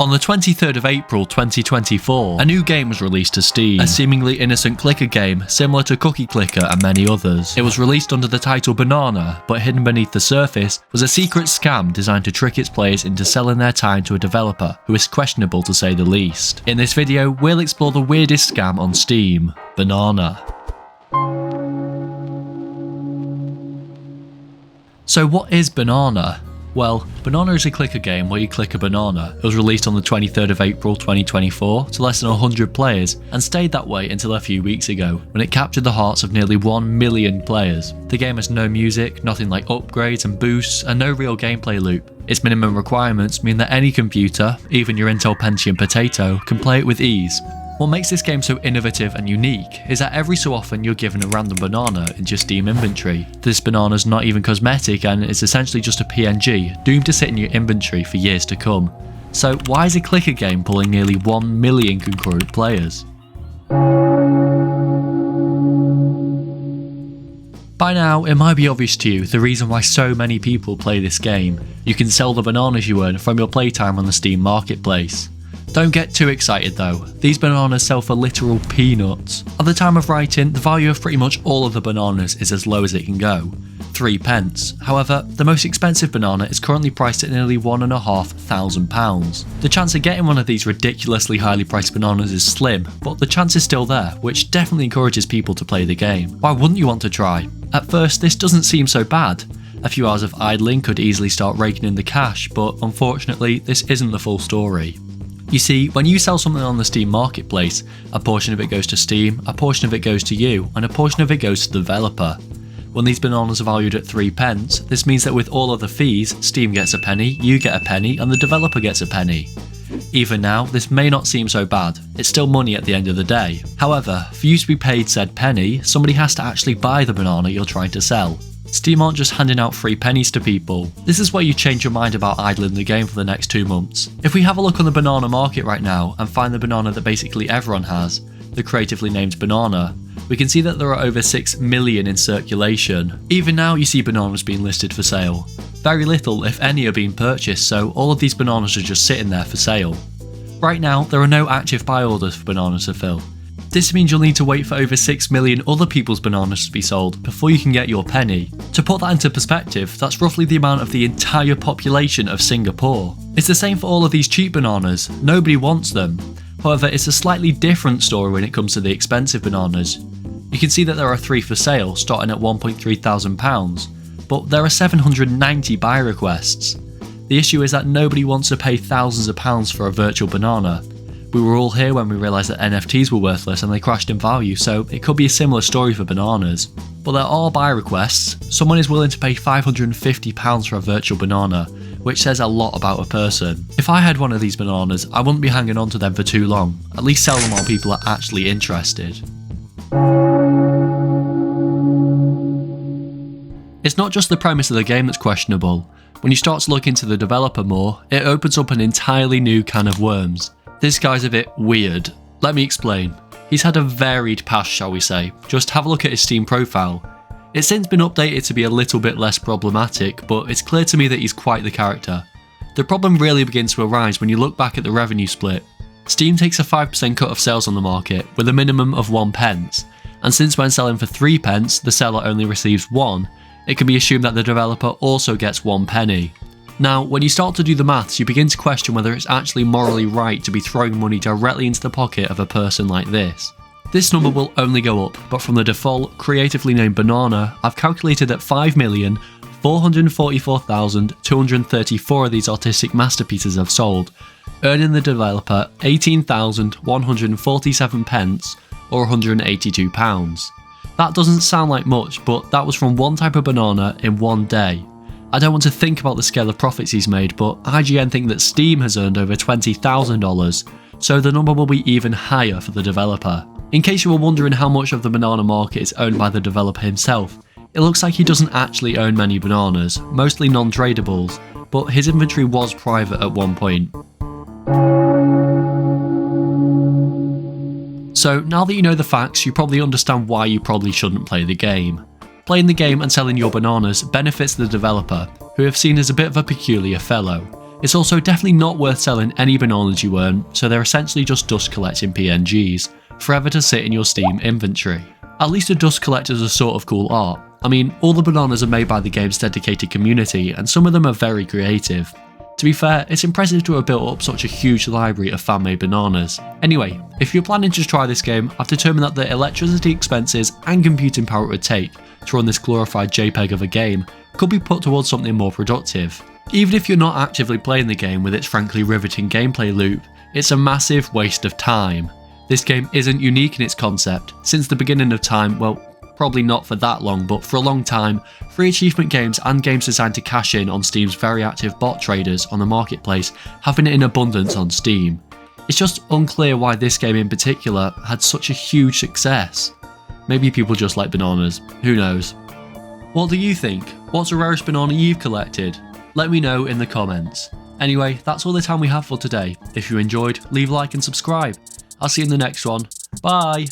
On the 23rd of April 2024, a new game was released to Steam, a seemingly innocent clicker game similar to Cookie Clicker and many others. It was released under the title Banana, but hidden beneath the surface was a secret scam designed to trick its players into selling their time to a developer who is questionable to say the least. In this video, we'll explore the weirdest scam on Steam, Banana. So what is Banana? Well, Banana is a clicker game where you click a banana. It was released on the 23rd of April 2024 to less than 100 players and stayed that way until a few weeks ago, when it captured the hearts of nearly 1 million players. The game has no music, nothing like upgrades and boosts, and no real gameplay loop. Its minimum requirements mean that any computer, even your Intel Pentium Potato, can play it with ease. What makes this game so innovative and unique is that every so often you're given a random banana in your Steam inventory. This banana's not even cosmetic and is essentially just a PNG, doomed to sit in your inventory for years to come. So why is a clicker game pulling nearly 1 million concurrent players? By now, it might be obvious to you the reason why so many people play this game. You can sell the bananas you earn from your playtime on the Steam marketplace. Don't get too excited though, these bananas sell for literal peanuts. At the time of writing, the value of pretty much all of the bananas is as low as it can go, 3 pence. However, the most expensive banana is currently priced at nearly £1,500. The chance of getting one of these ridiculously highly priced bananas is slim, but the chance is still there, which definitely encourages people to play the game. Why wouldn't you want to try? At first, this doesn't seem so bad. A few hours of idling could easily start raking in the cash, but unfortunately, this isn't the full story. You see, when you sell something on the Steam marketplace, a portion of it goes to Steam, a portion of it goes to you, and a portion of it goes to the developer. When these bananas are valued at 3 pence, this means that with all of the fees, Steam gets a penny, you get a penny, and the developer gets a penny. Even now, this may not seem so bad, it's still money at the end of the day. However, for you to be paid said penny, somebody has to actually buy the banana you're trying to sell. Steam aren't just handing out free pennies to people. This is where you change your mind about idling the game for the next 2 months. If we have a look on the banana market right now and find the banana that basically everyone has, the creatively named banana, we can see that there are over 6 million in circulation. Even now you see bananas being listed for sale. Very little, if any, are being purchased, so all of these bananas are just sitting there for sale. Right now, there are no active buy orders for bananas to fill. This means you'll need to wait for over 6 million other people's bananas to be sold before you can get your penny. To put that into perspective, that's roughly the amount of the entire population of Singapore. It's the same for all of these cheap bananas, nobody wants them. However, it's a slightly different story when it comes to the expensive bananas. You can see that there are 3 for sale, starting at £1,300, but there are 790 buy requests. The issue is that nobody wants to pay thousands of pounds for a virtual banana. We were all here when we realised that NFTs were worthless and they crashed in value, so it could be a similar story for bananas. But there are buy requests. Someone is willing to pay £550 for a virtual banana, which says a lot about a person. If I had one of these bananas, I wouldn't be hanging on to them for too long. At least sell them while people are actually interested. It's not just the premise of the game that's questionable. When you start to look into the developer more, it opens up an entirely new can of worms. This guy's a bit weird. Let me explain. He's had a varied past, shall we say. Just have a look at his Steam profile. It's since been updated to be a little bit less problematic, but it's clear to me that he's quite the character. The problem really begins to arise when you look back at the revenue split. Steam takes a 5% cut of sales on the market, with a minimum of 1 pence, and since when selling for 3 pence, the seller only receives 1, it can be assumed that the developer also gets 1 penny. Now, when you start to do the maths, you begin to question whether it's actually morally right to be throwing money directly into the pocket of a person like this. This number will only go up, but from the default, creatively named banana, I've calculated that 5,444,234 of these artistic masterpieces have sold, earning the developer 18,147 pence, or £182. That doesn't sound like much, but that was from one type of banana in one day. I don't want to think about the scale of profits he's made, but IGN think that Steam has earned over $20,000, so the number will be even higher for the developer. In case you were wondering how much of the banana market is owned by the developer himself, it looks like he doesn't actually own many bananas, mostly non-tradables, but his inventory was private at one point. So now that you know the facts, you probably understand why you probably shouldn't play the game. Playing the game and selling your bananas benefits the developer, who have seen as a bit of a peculiar fellow. It's also definitely not worth selling any bananas you earn, so they're essentially just dust collecting PNGs, forever to sit in your Steam inventory. At least a dust collector is a sort of cool art. I mean, all the bananas are made by the game's dedicated community, and some of them are very creative. To be fair, it's impressive to have built up such a huge library of fan-made bananas. Anyway, if you're planning to try this game, I've determined that the electricity expenses and computing power it would take to run this glorified JPEG of a game could be put towards something more productive. Even if you're not actively playing the game with its frankly riveting gameplay loop, it's a massive waste of time. This game isn't unique in its concept. Since the beginning of time, well, probably not for that long, but for a long time, free achievement games and games designed to cash in on Steam's very active bot traders on the marketplace have been in abundance on Steam. It's just unclear why this game in particular had such a huge success. Maybe people just like bananas, who knows. What do you think? What's the rarest banana you've collected? Let me know in the comments. Anyway, that's all the time we have for today. If you enjoyed, leave a like and subscribe. I'll see you in the next one. Bye!